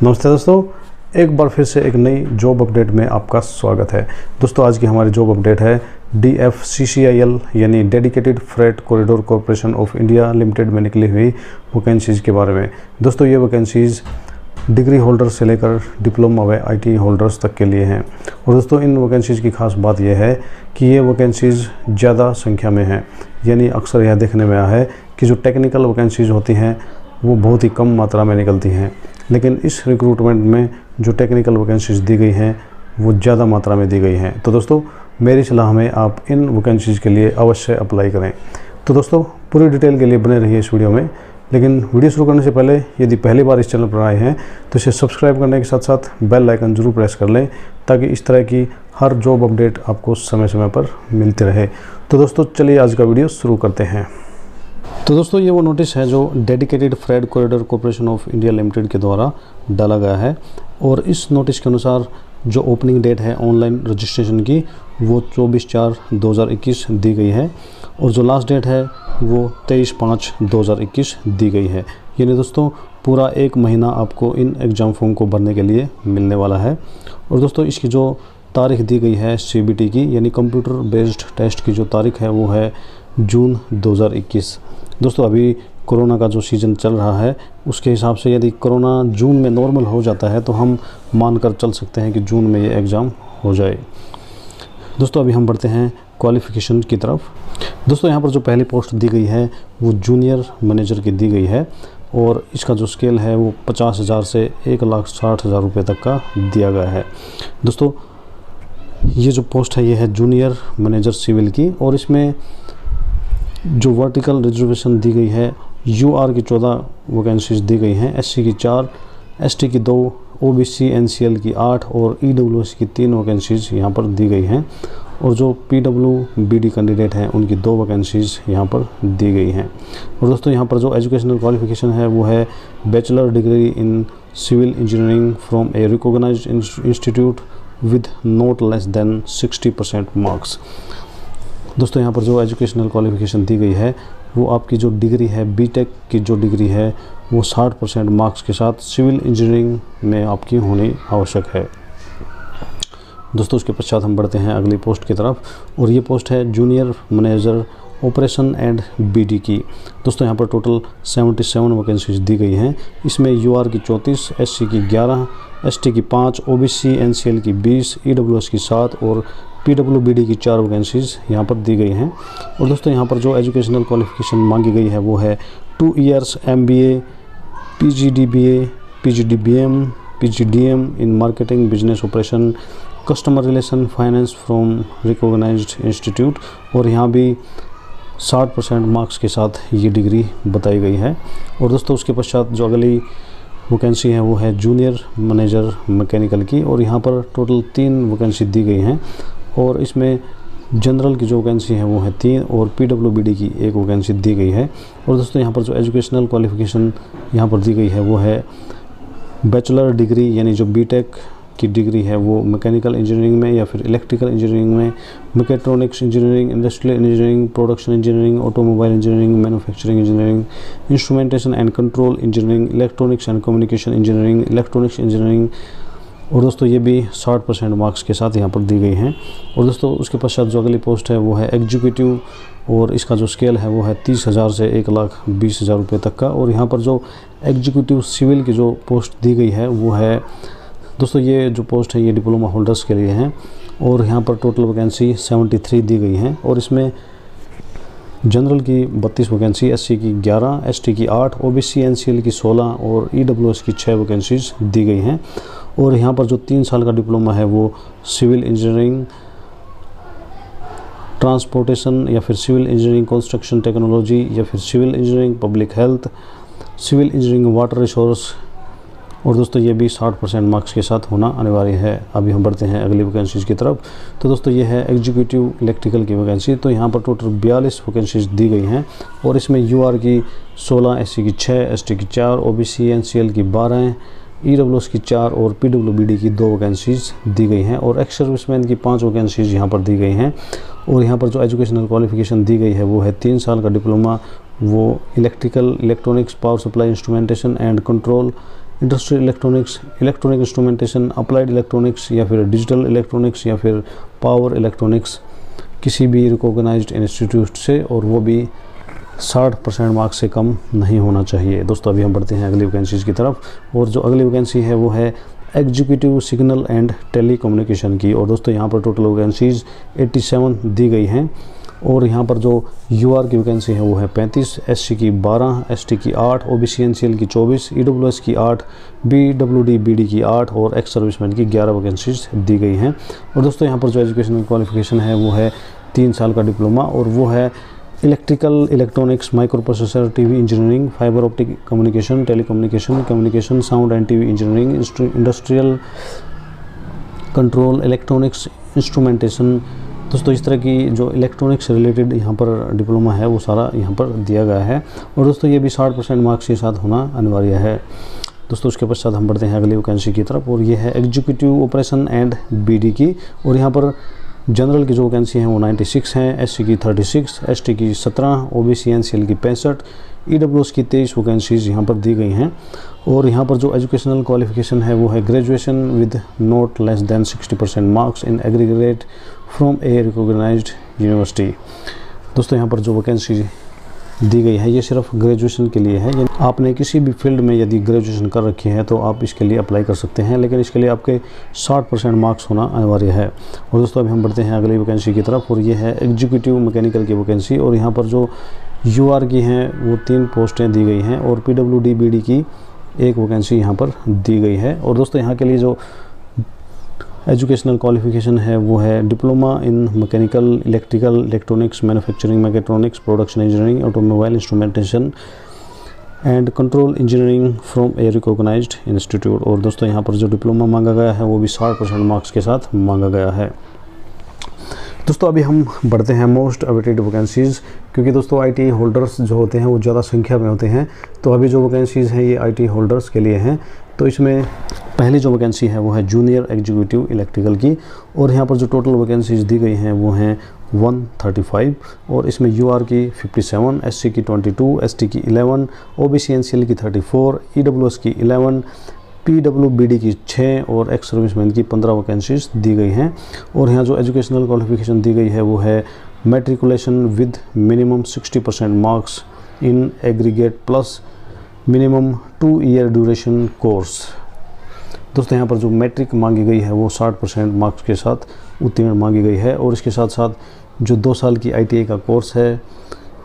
नमस्ते दोस्तों, एक बार फिर से एक नई जॉब अपडेट में आपका स्वागत है। दोस्तों आज की हमारी जॉब अपडेट है DFCCIL यानी dedicated freight corridor corporation of India limited में निकली हुई वैकेंसीज़ के बारे में। दोस्तों ये वैकेंसीज़ डिग्री होल्डर से लेकर डिप्लोमा व IT होल्डर्स तक के लिए हैं। और दोस्तों इन वैकेंसीज़ की खास बात यह है कि ये वैकेंसीज़ ज़्यादा संख्या में हैं, यानी अक्सर यह देखने में आया है कि जो टेक्निकल वैकेंसीज़ होती हैं वो बहुत ही कम मात्रा में निकलती हैं, लेकिन इस रिक्रूटमेंट में जो टेक्निकल वैकेंसीज़ दी गई हैं वो ज़्यादा मात्रा में दी गई हैं। तो दोस्तों मेरी सलाह में आप इन वैकेंसीज़ के लिए अवश्य अप्लाई करें। तो दोस्तों पूरी डिटेल के लिए बने रहिए इस वीडियो में, लेकिन वीडियो शुरू करने से पहले यदि पहली बार इस चैनल पर आए हैं तो इसे सब्सक्राइब करने के साथ साथ बेल आइकन जरूर प्रेस कर लें, ताकि इस तरह की हर जॉब अपडेट आपको समय समय पर मिलती रहे। तो दोस्तों चलिए आज का वीडियो शुरू करते हैं। तो दोस्तों ये वो नोटिस है जो dedicated freight corridor corporation of India limited के द्वारा डाला गया है, और इस नोटिस के अनुसार जो ओपनिंग डेट है ऑनलाइन रजिस्ट्रेशन की वो 24/4/2021 दी गई है, और जो लास्ट डेट है वो 23/5/2021 दी गई है। यानी दोस्तों पूरा एक महीना आपको इन एग्ज़ाम फॉर्म को भरने के लिए मिलने वाला है। और दोस्तों इसकी जो तारीख दी गई है CBT की यानी कंप्यूटर बेस्ड टेस्ट की जो तारीख है वो है जून 2021। दोस्तों अभी कोरोना का जो सीज़न चल रहा है उसके हिसाब से यदि कोरोना जून में नॉर्मल हो जाता है तो हम मानकर चल सकते हैं कि जून में ये एग्ज़ाम हो जाए। दोस्तों अभी हम बढ़ते हैं क्वालिफ़िकेशन की तरफ। दोस्तों यहाँ पर जो पहली पोस्ट दी गई है वो जूनियर मैनेजर की दी गई है, और इसका जो स्केल है वो 50,000 से 1,60,000 रुपये तक का दिया गया है। दोस्तों ये जो पोस्ट है ये है जूनियर मैनेजर सिविल की, और इसमें जो वर्टिकल रिजर्वेशन दी गई है UR की 14 वैकेंसीज दी गई हैं, SC की 4, ST की 2, OBC NCL की 8 और EWS की 3 वैकेंसीज यहाँ पर दी गई हैं, और जो PWBD कैंडिडेट हैं उनकी 2 वैकेंसीज यहाँ पर दी गई हैं। और दोस्तों यहाँ पर जो एजुकेशनल क्वालिफिकेशन है वो है bachelor degree in civil engineering from a recognised institute with not less than 60% marks. दोस्तों यहाँ पर जो एजुकेशनल क्वालिफिकेशन दी गई है वो आपकी जो डिग्री है BTech की जो डिग्री है वो 60% मार्क्स के साथ सिविल इंजीनियरिंग में आपकी होनी आवश्यक है। दोस्तों उसके पश्चात हम बढ़ते हैं अगली पोस्ट की तरफ, और ये पोस्ट है junior manager operation and BD की। दोस्तों यहाँ पर टोटल 77 वैकेंसीज दी गई हैं। इसमें UR की 34, SC की 11, ST की 5, OBC NCL की 20, EWS की 7 और PWBD की 4 वैकेंसीज यहाँ पर दी गई हैं। और दोस्तों यहाँ पर जो एजुकेशनल क्वालिफिकेशन मांगी गई है वो है 2 years MBA, PGDBA, PGDBM, PGDM in marketing business operation customer relation finance from recognised institute, और यहाँ भी 60% मार्क्स के साथ ये डिग्री बताई गई है। और दोस्तों उसके पश्चात जो अगली वैकेंसी है वो है जूनियर मैनेजर मैकेनिकल की, और यहाँ पर टोटल 3 वैकेंसी दी गई हैं, और इसमें जनरल की जो वैकेंसी है वो है 3 और PWBD की 1 वैकेंसी दी गई है। और दोस्तों यहाँ पर जो एजुकेशनल क्वालिफिकेशन यहाँ पर दी गई है वो है बैचलर डिग्री यानी जो BTech की डिग्री है वो मैकेनिकल इंजीनियरिंग में या फिर इलेक्ट्रिकल इंजीनियरिंग में, mechatronics engineering, industrial engineering, production engineering, automobile engineering, manufacturing engineering, instrumentation and control engineering, electronics and communication engineering, electronics engineering. और दोस्तों ये भी 60% मार्क्स के साथ यहाँ पर दी गई हैं। और दोस्तों उसके पश्चात जो अगली पोस्ट है वो है एग्जीक्यूटिव, और इसका जो स्केल है वो है 30,000 से 1,20,000 रुपये तक का। और यहाँ पर जो एग्जीक्यूटिव सिविल की जो पोस्ट दी गई है वो है दोस्तों ये जो पोस्ट है ये डिप्लोमा होल्डर्स के लिए हैं, और यहाँ पर टोटल वैकेंसी 73 दी गई हैं। और इसमें जनरल की 32 वैकेंसी, SC की 11, ST की 8, OBC NCL की 16 और EWS की 6 वैकेंसीज दी गई हैं। और यहाँ पर जो 3 साल का डिप्लोमा है वो सिविल इंजीनियरिंग ट्रांसपोर्टेशन या फिर सिविल इंजीनियरिंग कंस्ट्रक्शन टेक्नोलॉजी या फिर civil engineering public health, civil engineering water resource. और दोस्तों ये भी 60% मार्क्स के साथ होना अनिवार्य है। अभी हम बढ़ते हैं अगली वैकेंसीज़ की तरफ। तो दोस्तों ये है एग्जीक्यूटिव इलेक्ट्रिकल की वैकेंसी। तो यहाँ पर टोटल 42 वैकेंसीज दी गई हैं, और इसमें UR की 16, SC की 6, ST की 4, OBC NCL की 12, EWS की 4 और PWBD की 2 वैकेंसीज दी गई हैं, और एक्स सर्विसमैन की 5 वैकेंसीज यहाँ पर दी गई हैं। और यहाँ पर जो एजुकेशनल क्वालिफिकेशन दी गई है वो है 3 साल का डिप्लोमा, वो electrical, electronics, power supply, instrumentation and control industrial electronics, electronic instrumentation, applied electronics या फिर डिजिटल इलेक्ट्रॉनिक्स या फिर पावर इलेक्ट्रॉनिक्स किसी भी रिकॉग्नाइज्ड इंस्टीट्यूट से, और वो भी 60% मार्क्स से कम नहीं होना चाहिए। दोस्तों अभी हम बढ़ते हैं अगली वैकेंसीज़ की तरफ, और जो अगली वैकेंसी है वो है executive signal and telecommunication की। और दोस्तों यहाँ पर टोटल वैकेंसीज़ 87 दी गई हैं, और यहाँ पर जो यूआर की वैकेंसी है वो है 35, एससी की 12, एसटी की 8, ओबीसी एनसीएल की 24, ईडब्ल्यूएस की 8, बीडब्ल्यूडी बीडी की 8 और एक्स सर्विसमैन की 11 वैकेंसीज दी गई हैं। और दोस्तों यहाँ पर जो एजुकेशनल क्वालिफिकेशन है वो है 3 साल का डिप्लोमा, और वो है electrical, electronics, micro processor, TV engineering, fibre optic communication, telecommunication, communication, sound and TV engineering, industrial control, electronics instrumentation. दोस्तों इस तरह की जो इलेक्ट्रॉनिक्स से रिलेटेड यहाँ पर डिप्लोमा है वो सारा यहाँ पर दिया गया है, और दोस्तों ये भी 60% मार्क्स के साथ होना अनिवार्य है। दोस्तों उसके पश्चात हम बढ़ते हैं अगली वैकेंसी की तरफ, और ये है एग्जीक्यूटिव ऑपरेशन एंड बीडी की। और यहाँ पर जनरल की जो वैकेंसी है वो 96 हैं, एससी की 36, एसटी की 17, ओबीसी एनसीएल की 65, ईडब्ल्यूएस की 23 वैकेंसीज यहाँ पर दी गई हैं। और यहाँ पर जो एजुकेशनल क्वालिफिकेशन है वो है graduation with not less than 60% marks in aggregate from a recognised university. दोस्तों यहाँ पर जो वैकेंसी दी गई है ये सिर्फ ग्रेजुएशन के लिए है, यानी आपने किसी भी फील्ड में यदि ग्रेजुएशन कर रखी है तो आप इसके लिए अप्लाई कर सकते हैं, लेकिन इसके लिए आपके 60% मार्क्स होना अनिवार्य है। और दोस्तों अभी हम बढ़ते हैं अगली वैकेंसी की तरफ, और ये है एग्जीक्यूटिव मैकेनिकल की वैकेंसी। और यहाँ पर जो यूआर की हैं वो 3 पोस्टें दी गई हैं, और पीडब्ल्यूडी बीडी की 1 वैकेंसी यहाँ पर दी गई है। और दोस्तों यहाँ के लिए जो एजुकेशनल क्वालिफिकेशन है वो है diploma in mechanical, electrical, electronics, manufacturing, mechatronics, production engineering, automobile instrumentation and control engineering from a recognised institute. और दोस्तों यहाँ पर जो डिप्लोमा मांगा गया है वो भी 60% मार्क्स के साथ मांगा गया है। दोस्तों अभी हम बढ़ते हैं मोस्ट अवेटेड वैकेंसीज़, क्योंकि दोस्तों आईटी होल्डर्स जो होते हैं वो ज़्यादा संख्या में होते हैं, तो अभी जो वैकेंसीज़ हैं ये आईटी होल्डर्स के लिए हैं। तो इसमें पहली जो वैकेंसी है वो है जूनियर एग्जीक्यूटिव इलेक्ट्रिकल की, और यहाँ पर जो टोटल वैकेंसीज़ दी गई हैं वो हैं 135, और इसमें यूआर की 57, एससी की 22, एसटी की 11, ओबीसी एनसीएल की 34, ईडब्ल्यूएस की 11, पीडब्ल्यूबीडी की 6 और एक्स सर्विसमैन की 15 वैकेंसीज दी गई हैं। और यहाँ जो एजुकेशनल क्वालिफिकेशन दी गई है वो है matriculation with minimum 60% marks in aggregate plus minimum 2 year duration course. दोस्तों यहाँ पर जो मैट्रिक मांगी गई है वो 60% मार्क्स के साथ उत्तीर्ण मांगी गई है, और इसके साथ साथ जो 2 साल की आईटीआई का कोर्स है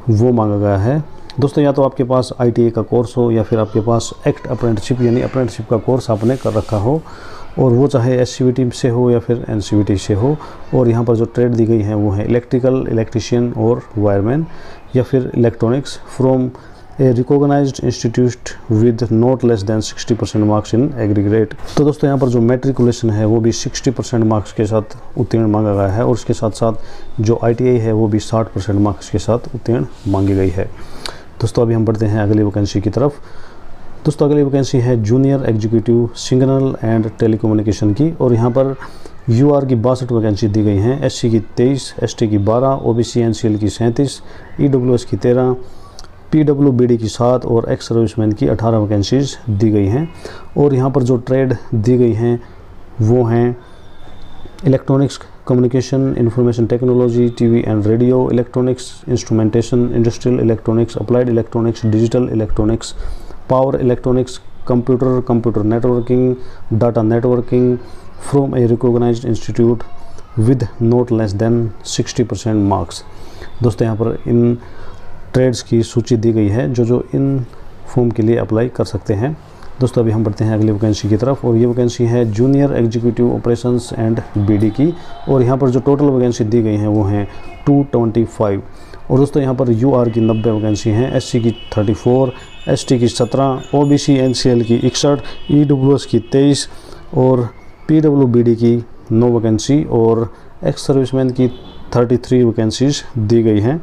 वो मांगा गया है। दोस्तों या तो आपके पास आईटीआई का कोर्स हो या फिर आपके पास एक्ट अप्रेंटिसशिप यानी अप्रेंटिसशिप का कोर्स आपने कर रखा हो, और वो चाहे एससीवीटी से हो या फिर एनसीवीटी से हो। और यहाँ पर जो ट्रेड दी गई है वो है इलेक्ट्रिकल, इलेक्ट्रिशियन और वायरमैन या फिर electronics from a recognised institute with not less than 60% marks in aggregate. तो दोस्तों यहाँ पर जो मैट्रिकुलेशन है वो भी 60% मार्क्स के साथ उत्तीर्ण मांगा गया है, और उसके साथ साथ जो आईटीआई है वो भी 60% मार्क्स के साथ उत्तीर्ण मांगी गई है। दोस्तों अभी हम बढ़ते हैं अगली वैकेंसी की तरफ। दोस्तों अगली वैकेंसी है junior executive signal and telecommunication की, और यहाँ पर यूआर की 62 वैकेंसी दी गई हैं, एससी की 23, एसटी की 12, ओबीसी एनसीएल की 37, ईडब्ल्यूएस की 13, पीडब्ल्यूबीडी की 7 और एक्स सर्विसमैन की 18 वैकेंसीज दी गई हैं। और यहाँ पर जो ट्रेड दी गई हैं वो हैं electronics, communication, information technology, TV and radio, electronics instrumentation, industrial electronics, applied electronics, digital electronics, power electronics, computer networking, data networking from a recognised institute with not less than 60% marks. दोस्तों यहाँ पर इन trades की सूची दी गई है जो in form के लिए अप्लाई कर सकते हैं। दोस्तों अभी हम बढ़ते हैं अगली वैकेंसी की तरफ, और ये वैकेंसी है junior executive operations and BD की, और यहाँ पर जो टोटल वैकेंसी दी गई हैं वो हैं 225। और दोस्तों यहाँ पर यूआर की 90 वैकेंसी हैं, एससी की 34, एसटी की 17, ओबीसी एनसीएल की 61, ईडब्ल्यूएस की 23 और पीडब्ल्यूबीडी की 9 वैकेंसी और एक्स सर्विसमैन की 33 वैकेंसीज दी गई हैं।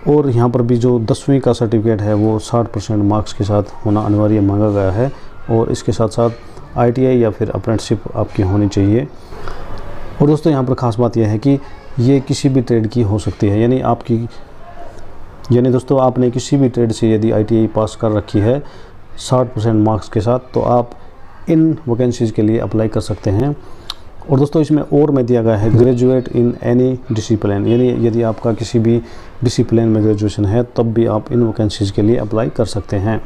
और यहाँ पर भी जो 10वीं का सर्टिफिकेट है वो 60% मार्क्स के साथ होना अनिवार्य मांगा गया है, और इसके साथ साथ आईटीआई या फिर अप्रेंटिसशिप आपकी होनी चाहिए। और दोस्तों यहाँ पर ख़ास बात यह है कि ये किसी भी ट्रेड की हो सकती है, यानी दोस्तों आपने किसी भी ट्रेड से यदि आईटीआई पास कर रखी है 60% मार्क्स के साथ, तो आप इन वैकेंसीज़ के लिए अप्लाई कर सकते हैं। और दोस्तों इसमें और में दिया गया है ग्रेजुएट इन एनी डिसिप्लिन, यानी यदि आपका किसी भी डिसिप्लिन में ग्रेजुएशन है तब भी आप इन वैकेंसीज़ के लिए अप्लाई कर सकते हैं।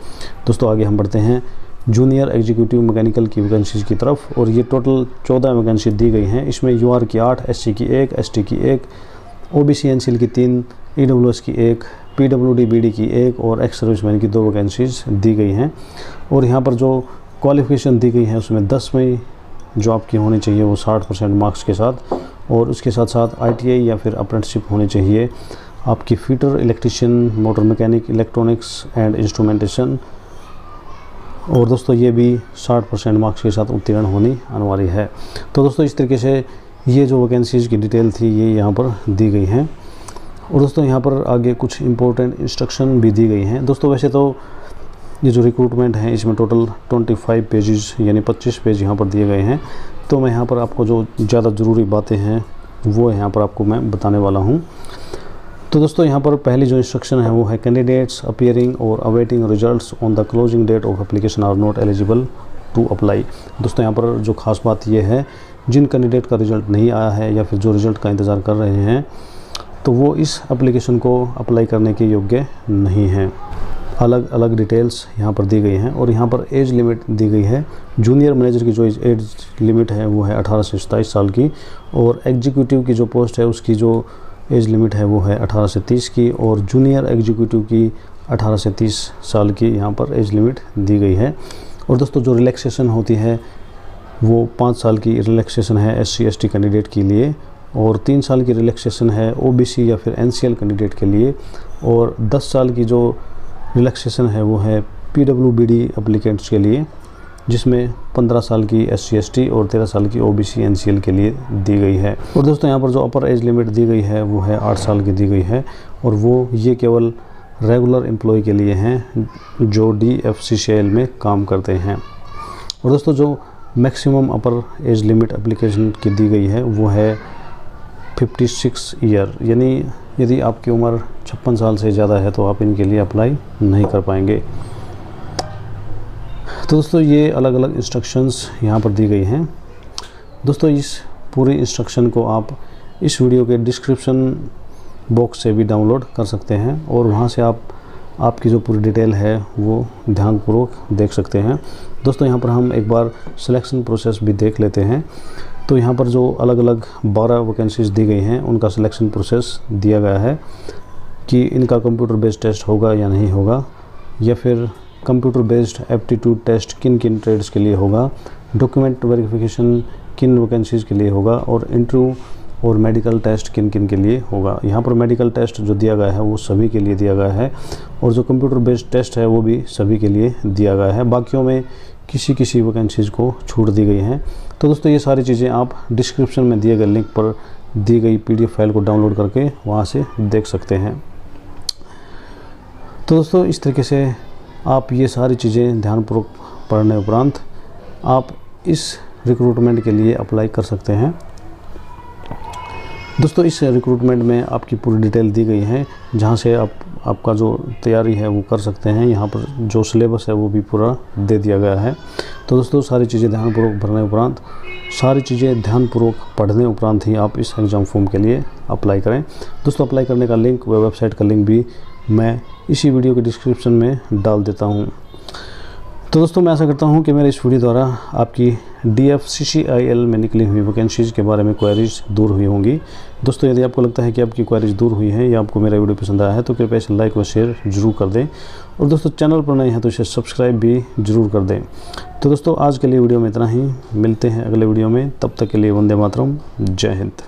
दोस्तों आगे हम बढ़ते हैं जूनियर एग्जीक्यूटिव मैकेनिकल की वैकेंसीज़ की तरफ, और ये टोटल 14 वैकेंसी दी गई हैं। इसमें यूआर की 8, एससी की 1, एसटी की 1, ओबीसी एनसीएल की 3, ईडब्ल्यूएस की 1, पीडब्ल्यूडी बीडी की 1 और एक्स सर्विसमैन की 2 वैकेंसीज़ दी गई हैं। और यहाँ पर जो क्वालिफिकेशन दी गई है उसमें 10वीं जो आपकी होनी चाहिए वो 60% मार्क्स के साथ, और उसके साथ साथ आईटीआई या फिर अप्रेंटिसशिप होनी चाहिए आपकी fitter, electrician, motor mechanic, electronics and instrumentation. और दोस्तों ये भी 60% मार्क्स के साथ उत्तीर्ण होनी अनिवार्य है। तो दोस्तों इस तरीके से ये जो वैकेंसीज़ की डिटेल थी ये यहाँ पर दी गई हैं। और दोस्तों यहाँ पर आगे कुछ इम्पोर्टेंट इंस्ट्रक्शन भी दी गई हैं। दोस्तों वैसे तो ये जो रिक्रूटमेंट है इसमें टोटल 25 पेजेस यानी 25 पेज यहाँ पर दिए गए हैं। तो मैं यहाँ पर आपको जो ज़्यादा ज़रूरी बातें हैं वो यहाँ पर आपको मैं बताने वाला हूँ। तो दोस्तों यहाँ पर पहली जो इंस्ट्रक्शन है वो है कैंडिडेट्स अपीयरिंग और awaiting results on the closing date of application are not eligible to apply. दोस्तों यहाँ पर जो खास बात ये है, जिन कैंडिडेट का रिज़ल्ट नहीं आया है या फिर जो रिज़ल्ट का इंतज़ार कर रहे हैं तो वो इस एप्लीकेशन को अप्लाई करने के योग्य नहीं हैं। अलग अलग डिटेल्स यहाँ पर दी गई हैं। और यहाँ पर एज लिमिट दी गई है। जूनियर मैनेजर की जो एज लिमिट है वो है 18 से 27 साल की, और एग्जीक्यूटिव की जो पोस्ट है उसकी जो एज लिमिट है वो है 18 से 30 की, और जूनियर एग्जीक्यूटिव की 18 से 30 साल की यहाँ पर एज लिमिट दी गई है। और दोस्तों जो रिलैक्सेशन होती है वो 5 साल की रिलैक्सेशन है SC ST कैंडिडेट के लिए, और 3 साल की रिलैक्सेशन है OBC या फिर NCL कैंडिडेट के लिए, और 10 साल की जो रिलैक्सेशन है वो है PWBD एप्लीकेंट्स के लिए, जिसमें 15 साल की SC ST और 13 साल की OBC NCL के लिए दी गई है। और दोस्तों यहाँ पर जो अपर एज लिमिट दी गई है वो है 8 साल की दी गई है, और वो ये केवल रेगुलर एम्प्लॉय के लिए हैं जो DFCCIL में काम करते हैं। और दोस्तों जो मैक्सिमम अपर एज लिमिट एप्लीकेशन की दी गई है वो है 56 ईयर, यानी यदि आपकी उम्र 56 साल से ज़्यादा है तो आप इनके लिए अप्लाई नहीं कर पाएंगे। तो दोस्तों ये अलग अलग इंस्ट्रक्शंस यहाँ पर दी गई हैं। दोस्तों इस पूरी इंस्ट्रक्शन को आप इस वीडियो के डिस्क्रिप्शन बॉक्स से भी डाउनलोड कर सकते हैं, और वहाँ से आपकी जो पूरी डिटेल है वो ध्यानपूर्वक देख सकते हैं। दोस्तों यहाँ पर हम एक बार सिलेक्शन प्रोसेस भी देख लेते हैं। तो यहाँ पर जो अलग अलग 12 वैकेंसीज दी गई हैं उनका सिलेक्शन प्रोसेस दिया गया है कि इनका कंप्यूटर बेस्ड टेस्ट होगा या नहीं होगा, या फिर कंप्यूटर बेस्ड एप्टीट्यूड टेस्ट किन किन ट्रेड्स के लिए होगा, डॉक्यूमेंट वेरिफिकेशन किन वैकेंसीज़ के लिए होगा, और इंटरव्यू और मेडिकल टेस्ट किन किन के लिए होगा। यहाँ पर मेडिकल टेस्ट जो दिया गया है वो सभी के लिए दिया गया है, और जो कंप्यूटर बेस्ड टेस्ट है वो भी सभी के लिए दिया गया है। बाकियों में किसी वैकेंसीज़ को छूट दी गई हैं। तो दोस्तों ये सारी चीज़ें आप डिस्क्रिप्शन में दिए गए लिंक पर दी गई PDF फाइल को डाउनलोड करके वहाँ से देख सकते हैं। तो दोस्तों इस तरीके से आप ये सारी चीज़ें ध्यानपूर्वक पढ़ने उपरांत आप इस रिक्रूटमेंट के लिए अप्लाई कर सकते हैं। दोस्तों इस रिक्रूटमेंट में आपकी पूरी डिटेल दी गई है, जहाँ से आपका जो तैयारी है वो कर सकते हैं। यहाँ पर जो सिलेबस है वो भी पूरा दे दिया गया है। तो दोस्तों सारी चीज़ें ध्यानपूर्वक भरने उपरांत, सारी चीज़ें ध्यानपूर्वक पढ़ने उपरांत ही आप इस एग्ज़ाम फॉर्म के लिए अप्लाई करें। दोस्तों अप्लाई करने का लिंक व वेबसाइट का लिंक भी मैं इसी वीडियो के डिस्क्रिप्शन में डाल देता हूँ। तो दोस्तों मैं आशा करता हूँ कि मेरे इस वीडियो द्वारा आपकी DFCCIL में निकली हुई वैकेंसीज़ के बारे में क्वेरीज दूर हुई होंगी। दोस्तों यदि आपको लगता है कि आपकी क्वेरीज दूर हुई है या आपको मेरा वीडियो पसंद आया है तो कृपया इसे लाइक व शेयर जरूर कर दें, और दोस्तों चैनल पर नए हैं तो इसे सब्सक्राइब भी जरूर कर दें। तो दोस्तों आज के लिए वीडियो में इतना ही, मिलते हैं अगले वीडियो में, तब तक के लिए वंदे मातरम, जय हिंद।